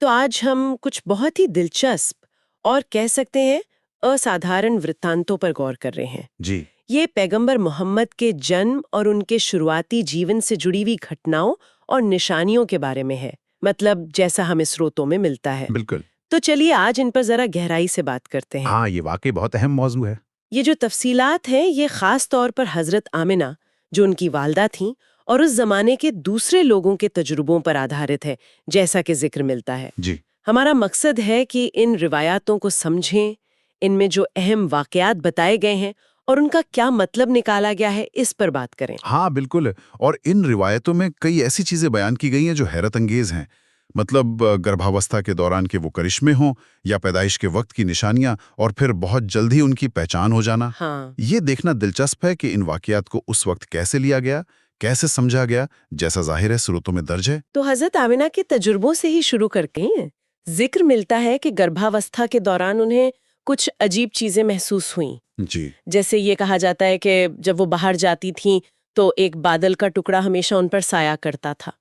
تو آج ہم کچھ بہت ہی دلچسپ اور کہہ سکتے ہیں اسادھارن ورتانتوں پر غور کر رہے ہیں۔ جی یہ پیغمبر محمد کے جنم اور ان کے شروعاتی جیون سے جڑی ہوئی گھٹناؤں اور نشانیوں کے بارے میں ہے، مطلب جیسا ہمیں سروتوں میں ملتا ہے۔ بالکل، تو چلیے آج ان پر ذرا گہرائی سے بات کرتے ہیں۔ ہاں یہ واقعی بہت اہم موضوع ہے۔ یہ جو تفصیلات ہیں یہ خاص طور پر حضرت آمنہ جو ان کی والدہ تھیں اور اس زمانے کے دوسرے لوگوں کے تجربوں پر آدھارت ہے، جیسا کہ ذکر ملتا ہے۔ جی ہمارا مقصد ہے کہ ان روایاتوں کو سمجھیں، ان میں جو اہم واقعات بتائے گئے ہیں اور ان کا کیا مطلب نکالا گیا ہے اس پر بات کریں۔ ہاں بالکل، اور ان روایتوں میں کئی ایسی چیزیں بیان کی گئی ہیں جو حیرت انگیز ہیں، مطلب گربھاوستھا کے دوران کے وہ کرشمے ہوں یا پیدائش کے وقت کی نشانیاں اور پھر بہت جلد ہی ان کی پہچان ہو جانا۔ ہاں، یہ دیکھنا دلچسپ ہے کہ ان واقعات کو اس وقت کیسے لیا گیا، کیسے سمجھا گیا، جیسا ظاہر ہے سروتوں میں درج ہے۔ تو حضرت آمنہ کے تجربوں سے ہی شروع کرتے ہیں۔ ذکر ملتا ہے کہ گربھاوستھا کے دوران انہیں کچھ عجیب چیزیں محسوس ہوئیں، جی جیسے یہ کہا جاتا ہے کہ جب وہ باہر جاتی تھیں تو ایک بادل کا ٹکڑا ہمیشہ ان پر سایہ کرتا تھا،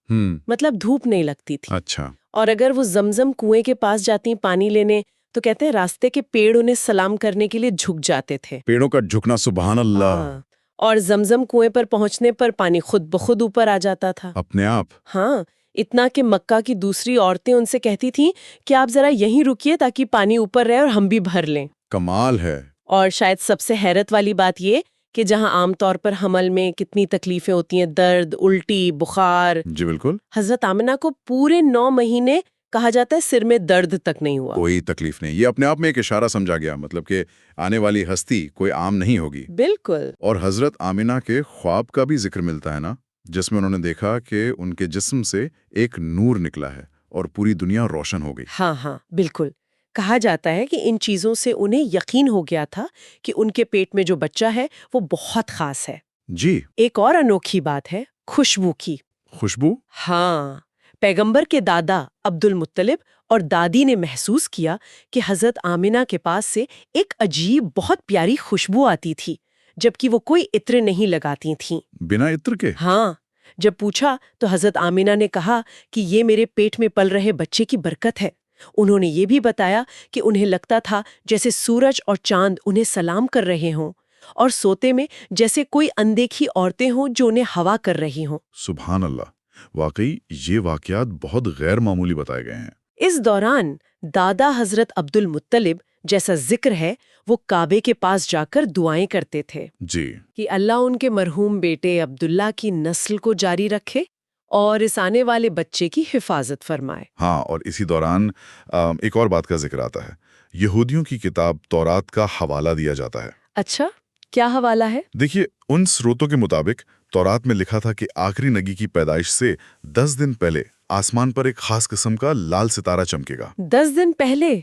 مطلب دھوپ نہیں لگتی تھی۔ اچھا اور اگر وہ زمزم کنویں کے پاس جاتی پانی لینے تو کہتے ہیں راستے کے پیڑ انہیں سلام کرنے کے لیے جھک جاتے تھے۔ پیڑوں کا جھکنا سبحان اللہ، ہاں، اور زمزم کنویں پر پہنچنے پر پانی خود بخود اوپر آ جاتا تھا۔ اپنے آپ۔ ہاں، اتنا کہ مکہ کی دوسری عورتیں ان سے کہتی تھیں کہ آپ ذرا یہیں رکیے تاکہ پانی اوپر رہے اور ہم بھی بھر لیں۔ کمال ہے۔ اور شاید سب سے حیرت والی بات یہ کہ جہاں عام طور پر حمل میں کتنی تکلیفیں ہوتی ہیں، درد، الٹی، بخار، جی بالکل، حضرت آمنہ کو پورے 9 مہینے کہا جاتا ہے سر میں درد تک نہیں ہوا۔ کوئی تکلیف نہیں، یہ اپنے آپ میں ایک اشارہ سمجھا گیا، مطلب کہ آنے والی ہستی کوئی عام نہیں ہوگی۔ بالکل۔ اور حضرت آمنہ کے خواب کا بھی ذکر ملتا ہے نا، جس میں انہوں نے دیکھا کہ ان کے جسم سے ایک نور نکلا ہے اور پوری دنیا روشن ہو گئی۔ ہاں بالکل۔ کہا جاتا ہے کہ ان چیزوں سے انہیں یقین ہو گیا تھا کہ ان کے پیٹ میں جو بچہ ہے وہ بہت خاص ہے۔ جی، ایک اور انوکھی بات ہے خوشبو کی۔ خوشبو؟ ہاں، پیغمبر کے دادا عبد المطلب اور دادی نے محسوس کیا کہ حضرت آمنہ کے پاس سے ایک عجیب بہت پیاری خوشبو آتی تھی، جبکہ وہ کوئی عطر نہیں لگاتی تھیں۔ بنا عطر کے؟ ہاں، جب پوچھا تو حضرت آمنہ نے کہا کہ یہ میرے پیٹ میں پل رہے بچے کی برکت ہے۔ انہوں نے یہ بھی بتایا کہ انہیں لگتا تھا جیسے سورج اور چاند انہیں سلام کر رہے ہوں، اور سوتے میں جیسے کوئی اندیکھی عورتیں ہوں جو انہیں ہوا کر رہی ہوں۔ سبحان اللہ، واقعی یہ واقعات بہت غیر معمولی بتائے گئے ہیں۔ اس دوران دادا حضرت عبد المطلب جیسا ذکر ہے وہ کعبے کے پاس جا کر دعائیں کرتے تھے جی کہ اللہ ان کے مرحوم بیٹے عبداللہ کی نسل کو جاری رکھے اور اس آنے والے بچے کی حفاظت فرمائے۔ ہاں، اور اسی دوران ایک اور بات کا ذکر آتا ہے، یہودیوں کی کتاب تورات کا حوالہ دیا جاتا ہے۔ اچھا، کیا حوالہ ہے؟ دیکھیے، ان سروتوں کے مطابق تورات میں لکھا تھا کہ آخری نگی کی پیدائش سے 10 دن پہلے آسمان پر ایک خاص قسم کا لال ستارہ چمکے گا۔ 10 دن پہلے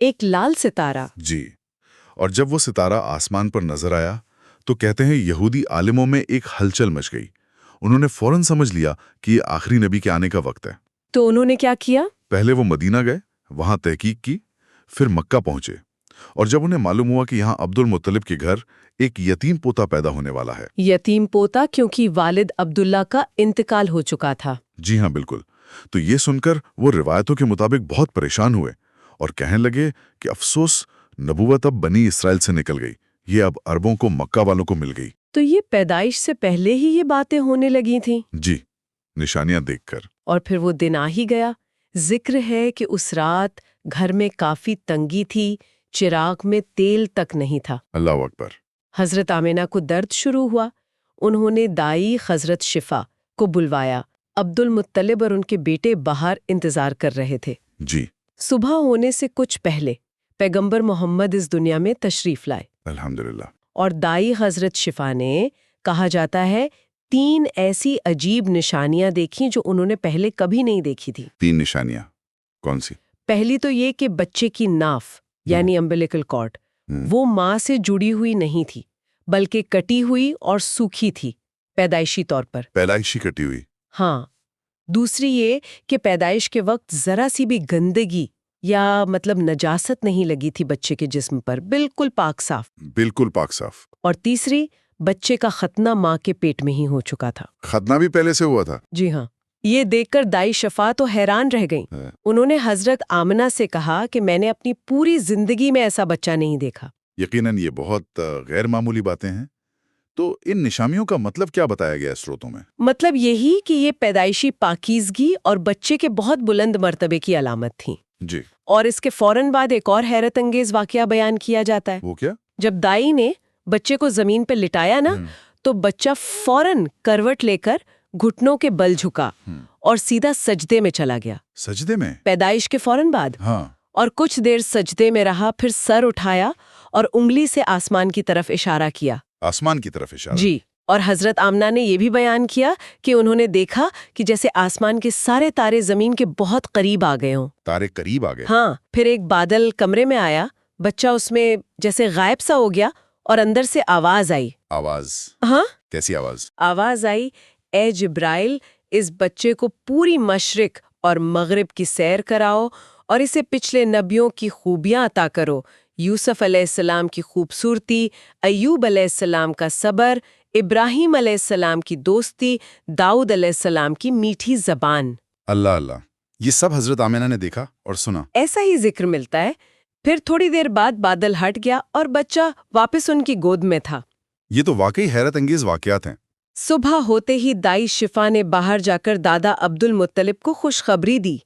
ایک لال ستارہ؟ جی، اور جب وہ ستارہ آسمان پر نظر آیا تو کہتے ہیں یہودی عالموں میں ایک ہلچل مچ گئی۔ انہوں نے فوراً سمجھ لیا کہ یہ آخری نبی کے آنے کا وقت ہے۔ تو انہوں نے کیا کیا؟ پہلے وہ مدینہ گئے، وہاں تحقیق کی، پھر مکہ پہنچے، اور جب انہیں معلوم ہوا کہ یہاں عبد المطلب کے گھر ایک یتیم پوتا پیدا ہونے والا ہے۔ یتیم پوتا کیونکہ والد عبداللہ کا انتقال ہو چکا تھا۔ جی ہاں بالکل، تو یہ سن کر وہ روایتوں کے مطابق بہت پریشان ہوئے اور کہنے لگے کہ افسوس، نبوت اب بنی اسرائیل سے نکل گئی، یہ اب عربوں کو، مکہ والوں کو مل گئی۔ تو یہ پیدائش سے پہلے ہی یہ باتیں ہونے لگی تھیں؟ جی، نشانیاں دیکھ کر۔ اور پھر وہ دن آ ہی گیا۔ ذکر ہے کہ اس رات گھر میں کافی تنگی تھی، چراغ میں تیل تک نہیں تھا۔ اللہ اکبر۔ حضرت آمنہ کو درد شروع ہوا۔ انہوں نے دائی حضرت شفا کو بلوایا۔ عبد المطلب اور ان کے بیٹے باہر انتظار کر رہے تھے۔ جی، صبح ہونے سے کچھ پہلے پیغمبر محمد اس دنیا میں تشریف لائے، الحمدللہ۔ اور دائی حضرت شفا نے، کہا جاتا ہے، 3 ایسی عجیب نشانیاں دیکھیں جو انہوں نے پہلے کبھی نہیں دیکھی تھی۔ 3 نشانیاں کون سی؟ پہلی تو یہ کہ بچے کی ناف یعنی امبلیکل کارڈ وہ ماں سے جڑی ہوئی نہیں تھی، بلکہ کٹی ہوئی اور سوکھی تھی، پیدائشی طور پر۔ پیدائشی کٹی ہوئی؟ ہاں۔ دوسری یہ کہ پیدائش کے وقت ذرا سی بھی گندگی یا مطلب نجاست نہیں لگی تھی بچے کے جسم پر، بالکل پاک صاف۔ بالکل پاک صاف۔ اور تیسری، بچے کا ختنہ ماں کے پیٹ میں ہی ہو چکا تھا۔ ختنہ بھی پہلے سے ہوا تھا؟ جی ہاں، یہ دیکھ کر دائی شفا تو حیران رہ گئیں۔ انہوں نے حضرت آمنہ سے کہا کہ میں نے اپنی پوری زندگی میں ایسا بچہ نہیں دیکھا۔ یقیناً یہ بہت غیر معمولی باتیں ہیں۔ تو ان نشانیوں کا مطلب کیا بتایا گیا اسروتوں میں؟ مطلب یہی کہ یہ پیدائشی پاکیزگی اور بچے کے بہت بلند مرتبے کی علامت تھی۔ جی، اور اس کے فوراً بعد ایک اور حیرت انگیز واقعہ بیان کیا جاتا ہے۔ وہ کیا؟ جب دائی نے بچے کو زمین پہ لٹایا نا، تو بچہ فوراً کروٹ لے کر گھٹنوں کے بل جھکا اور سیدھا سجدے میں چلا گیا۔ سجدے میں؟ پیدائش کے فوراً بعد۔ ہاں۔ اور کچھ دیر سجدے میں رہا، پھر سر اٹھایا اور انگلی سے آسمان کی طرف اشارہ کیا۔ آسمان کی طرف اشارہ؟ جی، اور حضرت آمنہ نے یہ بھی بیان کیا کہ انہوں نے دیکھا کہ جیسے آسمان کے سارے تارے زمین کے بہت قریب آ گئے ہوں۔ تارے قریب آ گئے؟ ہاں، پھر ایک بادل کمرے میں آیا، بچہ اس میں جیسے غائب سا ہو گیا اور اندر سے آواز آئی۔ آواز؟ ہاں، کیسی آواز؟ آواز آئی، اے جبرائیل، اس بچے کو پوری مشرق اور مغرب کی سیر کراؤ اور اسے پچھلے نبیوں کی خوبیاں عطا کرو، یوسف علیہ السلام کی خوبصورتی، ایوب علیہ السلام کا صبر، ابراہیم علیہ السلام کی دوستی، داؤد علیہ السلام کی میٹھی زبان۔ اللہ اللہ، یہ سب حضرت آمنہ نے دیکھا اور سنا؟ ایسا ہی ذکر ملتا ہے۔ پھر تھوڑی دیر بعد بادل ہٹ گیا اور بچہ واپس ان کی گود میں تھا۔ یہ تو واقعی حیرت انگیز واقعات ہیں۔ صبح ہوتے ہی دائی شفا نے باہر جا کر دادا عبد المطلب کو خوشخبری دی۔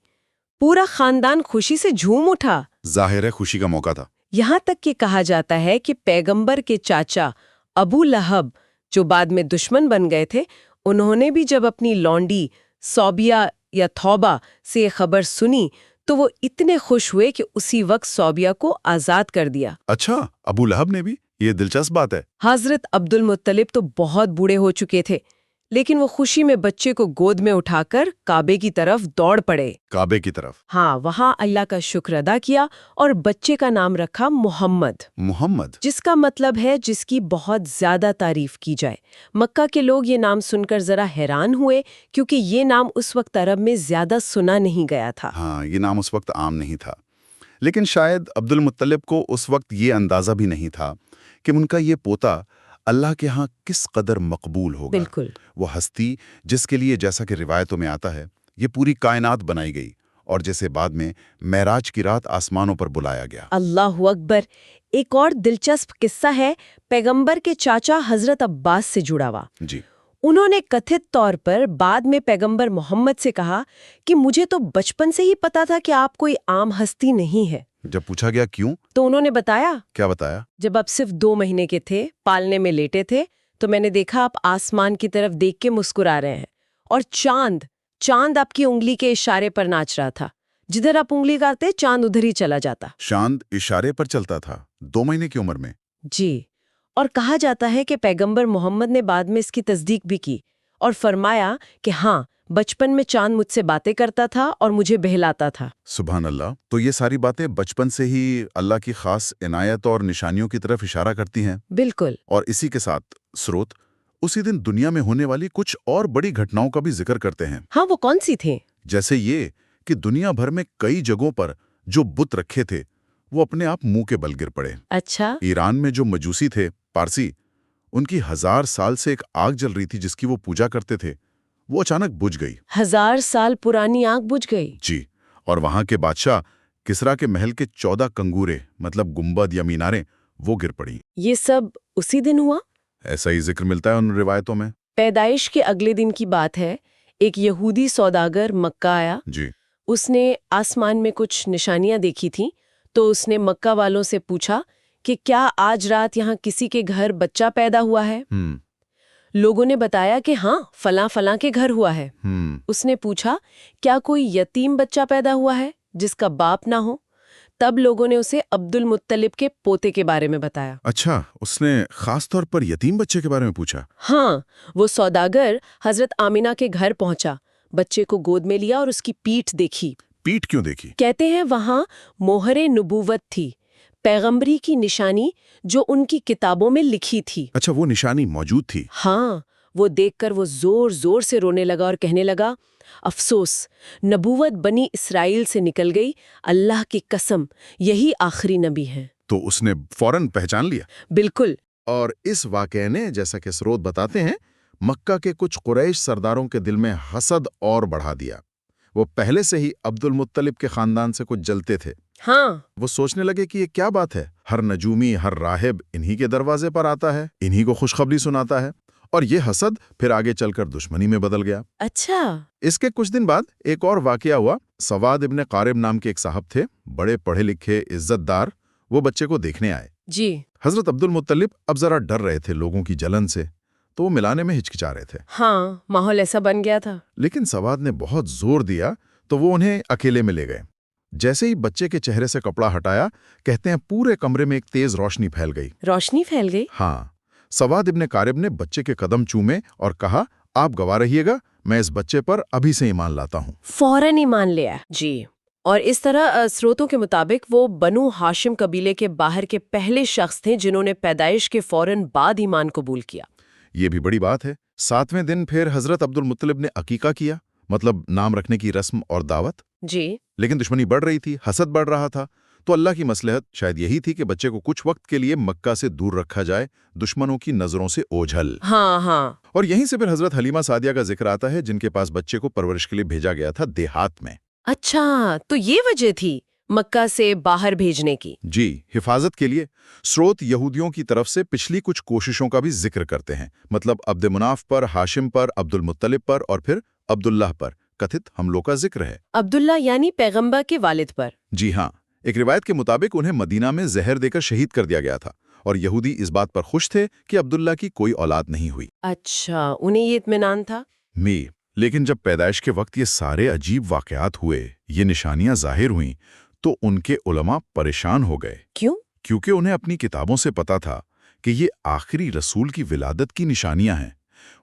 پورا خاندان خوشی سے جھوم اٹھا۔ ظاہر ہے خوشی کا موقع تھا۔ یہاں تک کہ کہا جاتا ہے کہ پیغمبر کے چاچا ابو لہب، جو بعد میں دشمن بن گئے تھے، انہوں نے بھی جب اپنی لونڈی صوبیہ یا توبہ سے یہ خبر سنی تو وہ اتنے خوش ہوئے کہ اسی وقت صوبیہ کو آزاد کر دیا۔ اچھا، ابو لہب نے بھی؟ یہ دلچسپ بات ہے۔ حضرت عبد المطلب تو بہت بوڑھے ہو چکے تھے، لیکن وہ خوشی میں بچے کو گود میں اٹھا کر کعبے کی طرف دوڑ پڑے۔ کعبے کی طرف؟ ہاں، وہاں اللہ کا شکر ادا کیا اور بچے کا نام رکھا محمد۔ محمد؟ جس کا مطلب ہے جس کی بہت زیادہ تعریف کی جائے۔ مکہ کے لوگ یہ نام سن کر ذرا حیران ہوئے، کیونکہ یہ نام اس وقت عرب میں زیادہ سنا نہیں گیا تھا۔ ہاں، یہ نام اس وقت عام نہیں تھا، لیکن شاید عبد المطلب کو اس وقت یہ اندازہ بھی نہیں تھا کہ ان کا یہ پوتا اللہ کے ہاں کس قدر مقبول ہوگا۔ بالکل۔ وہ ہستی جس کے لیے، جیسا کہ روایتوں میں آتا ہے، یہ پوری کائنات بنائی گئی اور جسے بعد میں معراج کی رات آسمانوں پر بلایا گیا۔ اللہ اکبر۔ ایک اور دلچسپ قصہ ہے پیغمبر کے چاچا حضرت عباس سے جڑا ہوا۔ جی۔ انہوں نے کتھت طور پر بعد میں پیغمبر محمد سے کہا کہ مجھے تو بچپن سے ہی پتا تھا کہ آپ کوئی عام ہستی نہیں ہے۔ جب پوچھا گیا کیوں؟ تو انہوں نے بتایا، کیا بتایا؟ جب آپ صرف 2 مہینے کے تھے، پالنے میں لیٹے تھے، تو میں نے دیکھا آپ آسمان کی طرف دیکھ کے مسکرا رہے ہیں اور چاند آپ کی انگلی کے اشارے پر ناچ رہا تھا۔ جدھر آپ انگلی کرتے چاند ادھر ہی چلا جاتا۔ چاند اشارے پر چلتا تھا 2 مہینے کی عمر میں؟ جی، اور کہا جاتا ہے کہ پیغمبر محمد نے بعد میں اس کی تصدیق بھی کی اور فرمایا کہ ہاں، بچپن میں چاند مجھ سے باتیں کرتا تھا اور مجھے بہلاتا تھا۔ سبحان اللہ۔ تو یہ ساری باتیں بچپن سے ہی اللہ کی خاص عنایت اور نشانیوں کی طرف اشارہ کرتی ہیں۔ بالکل۔ اور اسی کے ساتھ سروت اسی دن دنیا میں ہونے والی کچھ اور بڑی گھٹناؤں کا بھی ذکر کرتے ہیں۔ ہاں، وہ کون سی تھیں؟ جیسے یہ کہ دنیا بھر میں کئی جگہوں پر جو بت رکھے تھے وہ اپنے آپ منہ کے بل گر پڑے۔ اچھا۔ ایران میں جو مجوسی تھے، پارسی، ان کی 1000 سال سے ایک آگ جل رہی تھی جس کی وہ پوجا کرتے تھے، وہ اچانک بجھ گئی۔ 1000 سال پرانی آگ بجھ گئی؟ جی، اور وہاں کے بادشاہ کسرا کے محل کے 14 کنگورے، مطلب گنبد یا میناریں، وہ گر پڑیں۔ یہ سب اسی دن ہوا؟ ایسا ہی ذکر ملتا ہے ان روایتوں میں۔ پیدائش کے اگلے دن کی بات ہے، ایک یہودی سوداگر مکہ آیا۔ جی۔ اس نے آسمان میں کچھ نشانیاں دیکھی تھیں، تو اس نے مکہ والوں سے پوچھا کہ کیا آج رات یہاں کسی کے گھر بچہ پیدا ہوا ہے؟ لوگوں نے بتایا کہ ہاں، فلاں فلاں کے گھر ہوا ہے۔ اس نے پوچھا کیا کوئی یتیم بچہ پیدا ہوا ہے جس کا باپ نہ ہو؟ تب لوگوں نے اسے عبد المطلب کے پوتے کے بارے میں بتایا۔ اچھا، اس نے خاص طور پر یتیم بچے کے بارے میں پوچھا؟ ہاں، وہ سوداگر حضرت آمنہ کے گھر پہنچا، بچے کو گود میں لیا اور اس کی پیٹھ دیکھی۔ پیٹھ کیوں دیکھی؟ کہتے ہیں وہاں مہر نبوت تھی، پیغمبری کی نشانی جو ان کی کتابوں میں لکھی تھی۔ اچھا، وہ نشانی موجود تھی؟ ہاں، وہ دیکھ کر وہ زور زور سے رونے لگا اور کہنے لگا، افسوس، نبوت بنی اسرائیل سے نکل گئی، اللہ کی قسم یہی آخری نبی ہیں۔ تو اس نے فوراً پہچان لیا؟ بالکل۔ اور اس واقعے نے، جیسا کہ سروت بتاتے ہیں، مکہ کے کچھ قریش سرداروں کے دل میں حسد اور بڑھا دیا۔ وہ پہلے سے ہی عبد المطلب کے خاندان سے کچھ جلتے تھے۔ ہاں، وہ سوچنے لگے کہ یہ کیا بات ہے، ہر نجومی، ہر راہب انہی کے دروازے پر آتا ہے، انہی کو خوشخبری سناتا ہے، اور یہ حسد پھر آگے چل کر دشمنی میں بدل گیا۔ اچھا، اس کے کچھ دن بعد ایک اور واقعہ ہوا۔ سواد ابن قارب نام کے ایک صاحب تھے، بڑے پڑھے لکھے، عزت دار۔ وہ بچے کو دیکھنے آئے۔ جی، حضرت عبد المطلب اب ذرا ڈر رہے تھے لوگوں کی جلن سے، تو وہ ملانے میں ہچکچا رہے تھے۔ ہاں، ماحول ایسا بن گیا تھا۔ لیکن سواد نے بہت زور دیا تو وہ انہیں اکیلے میں لے گئے۔ جیسے ہی بچے کے چہرے سے کپڑا ہٹایا، کہتے ہیں پورے کمرے میں ایک تیز روشنی پھیل گئی۔ روشنی پھیل گئی؟ ہاں، سواد ابن قارب نے بچے کے قدم چومے اور کہا، آپ گواہ رہیے گا، میں اس بچے پر ابھی سے ایمان لاتا ہوں۔ فوراً ایمان لیا۔ جی، اور اس طرح سروتوں کے مطابق وہ بنو ہاشم قبیلے کے باہر کے پہلے شخص تھے جنہوں نے پیدائش کے فوراً بعد ایمان قبول کیا۔ یہ بھی بڑی بات ہے۔ 7ویں دن پھر حضرت عبد المطلب نے عقیقہ کیا، مطلب نام رکھنے کی رسم اور دعوت۔ جی، لیکن دشمنی بڑھ رہی تھی، حسد بڑھ رہا تھا، تو اللہ کی مصلحت شاید یہی تھی کہ بچے کو کچھ وقت کے لیے مکہ سے دور رکھا جائے، دشمنوں کی نظروں سے اوجھل۔ ہاں، اور یہیں سے پھر حضرت حلیمہ سعدیہ کا ذکر آتا ہے، جن کے پاس بچے کو پرورش کے لیے بھیجا گیا تھا دیہات میں۔ اچھا، تو یہ وجہ تھی مکہ سے باہر بھیجنے کی۔ جی، حفاظت کے لیے۔ سروت یہودیوں کی طرف سے پچھلی کچھ کوششوں کا بھی ذکر کرتے ہیں، مطلب عبد مناف پر، ہاشم پر، عبد المطلب پر اور پھر عبداللہ پر کتھت حملوں کا ذکر ہے۔ عبداللہ یعنی پیغمبر کے والد پر؟ جی ہاں، ایک روایت کے مطابق انہیں مدینہ میں زہر دے کر شہید کر دیا گیا تھا، اور یہودی اس بات پر خوش تھے کہ عبداللہ کی کوئی اولاد نہیں ہوئی۔ اچھا، انہیں یہ اطمینان تھا۔ لیکن جب پیدائش کے وقت یہ سارے عجیب واقعات ہوئے، یہ نشانیاں ظاہر ہوئیں، تو ان کے علماء پریشان ہو گئے۔ کیوں؟ کیونکہ انہیں اپنی کتابوں سے پتا تھا کہ یہ آخری رسول کی ولادت کی نشانیاں ہیں۔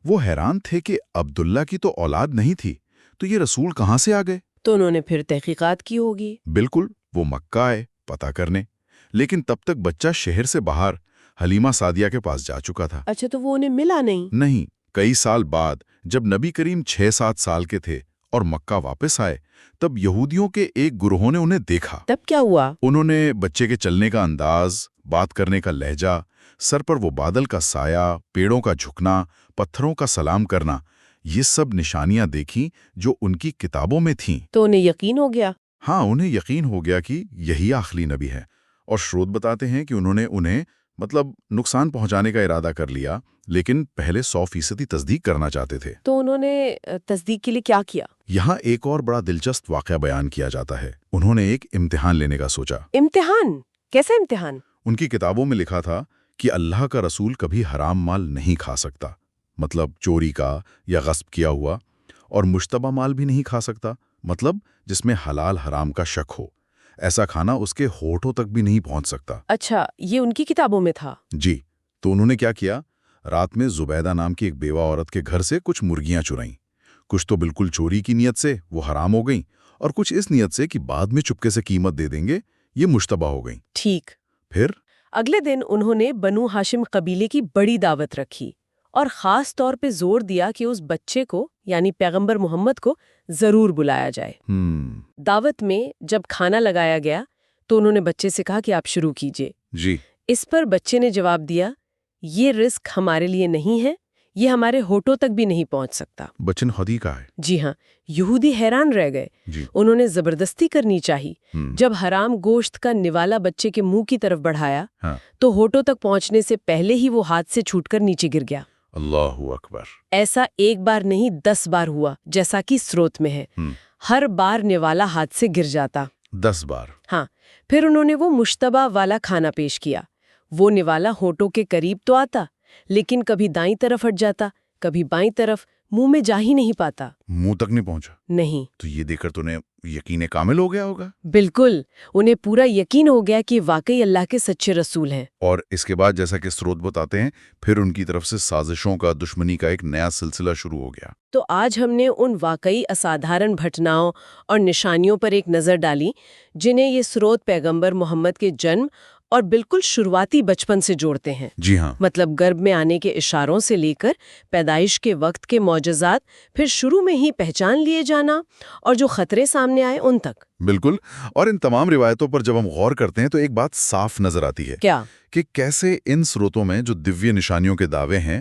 وہ حیران تھے کہ عبداللہ کی تو اولاد نہیں تھی، تو یہ رسول کہاں سے آ گئے؟ تو انہوں نے پھر تحقیقات کی ہوگی۔ بالکل، وہ مکہ آئے پتہ کرنے، لیکن تب تک بچہ شہر سے باہر حلیمہ سعدیہ کے پاس جا چکا تھا۔ اچھا، تو وہ انہیں ملا نہیں؟ کئی سال بعد جب نبی کریم 6-7 سال کے تھے اور مکہ واپس آئے، تب یہودیوں کے ایک گروہ نے انہیں دیکھا۔ تب کیا ہوا؟ انہوں نے بچے کے چلنے کا انداز، بات کرنے کا لہجہ، سر پر وہ بادل کا سایہ، پیڑوں کا جھکنا، پتھروں کا سلام کرنا، یہ سب نشانیاں دیکھیں جو ان کی کتابوں میں تھیں۔ تو انہیں یقین ہو گیا؟ ہاں، انہیں یقین ہو گیا کہ یہی آخری نبی ہے، اور سروت بتاتے ہیں کہ انہوں نے انہیں نقصان پہنچانے کا ارادہ کر لیا، لیکن پہلے 100% تصدیق کرنا چاہتے تھے۔ تو انہوں نے تصدیق کے لیے کیا کیا؟ یہاں ایک اور بڑا دلچسپ واقعہ بیان کیا جاتا ہے۔ انہوں نے ایک امتحان لینے کا سوچا۔ امتحان؟ کیسا امتحان؟ ان کی کتابوں میں لکھا تھا کہ اللہ کا رسول کبھی حرام مال نہیں کھا سکتا، مطلب چوری کا یا غصب کیا ہوا، اور مشتبہ مال بھی نہیں کھا سکتا، مطلب جس میں حلال حرام کا شک ہو، ایسا کھانا اس کے ہونٹوں تک بھی نہیں پہنچ سکتا۔ اچھا، یہ ان کی کتابوں میں تھا؟ جی، تو انہوں نے کیا کیا، رات میں زبیدہ نام کی ایک بیوہ عورت کے گھر سے کچھ مرغیاں چرائیں۔ کچھ تو بالکل چوری کی نیت سے، وہ حرام ہو گئیں، اور کچھ اس نیت سے کہ بعد میں چپکے سے قیمت دے دیں گے، یہ مشتبہ ہو گئیں۔ ٹھیک۔ پھر اگلے دن انہوں نے بنو ہاشم قبیلے کی بڑی دعوت رکھی اور خاص طور پہ زور دیا کہ اس بچے کو یعنی پیغمبر محمد کو ضرور بلایا جائے۔ دعوت میں جب کھانا لگایا گیا تو انہوں نے بچے سے کہا کہ آپ شروع کیجئے۔ جی، اس پر بچے نے جواب دیا، یہ رزق ہمارے لیے نہیں ہے، یہ ہمارے ہونٹوں تک بھی نہیں پہنچ سکتا۔ بچن خود ہی کا ہے۔ جی ہاں، یہودی حیران رہ گئے۔ جی، انہوں نے زبردستی کرنی چاہی۔ جب حرام گوشت کا نوالا بچے کے منہ کی طرف بڑھایا تو ہونٹوں تک پہنچنے سے پہلے ہی وہ ہاتھ سے چھوٹ کر نیچے گر گیا۔ اللہ اکبر۔ ایسا ایک بار نہیں 10 بار ہوا، جیسا کہ سروت میں ہے۔ ہر بار نوالا ہاتھ سے گر جاتا۔ 10 بار؟ ہاں۔ پھر انہوں نے وہ مشتبہ والا کھانا پیش کیا۔ وہ نوالا ہونٹوں کے قریب تو آتا، لیکن کبھی دائیں طرف ہٹ جاتا، کبھی بائیں طرف، منہ میں جا ہی نہیں پاتا۔ منہ تک نہیں پہنچا؟ نہیں۔ تو یہ دیکھ کر تو انہیں یقین کامل ہو گیا ہوگا۔ بالکل، انہیں پورا یقین ہو گیا کہ واقعی اللہ کے سچے رسول ہیں۔ اور اس کے بعد جیسا کہ سروت بتاتے ہیں، پھر ان کی طرف سے سازشوں کا، دشمنی کا ایک نیا سلسلہ شروع ہو گیا۔ تو آج ہم نے ان واقعی اسادھارن گھٹناؤں اور نشانیوں پر ایک نظر ڈالی جنہیں یہ سروت پیغمبر محمد کے جنم اور بالکل شروعاتی بچپن سے جوڑتے ہیں۔ جی ہاں، مطلب گربھ میں آنے کے اشاروں سے لے کر پیدائش کے وقت کے معجزات، پھر شروع میں ہی پہچان لیے جانا اور جو خطرے سامنے آئے ان تک۔ بالکل۔ اور ان تمام روایتوں پر جب ہم غور کرتے ہیں تو ایک بات صاف نظر آتی ہے کیا؟ کہ کیسے ان سروتوں میں جو دیویہ نشانیوں کے دعوے ہیں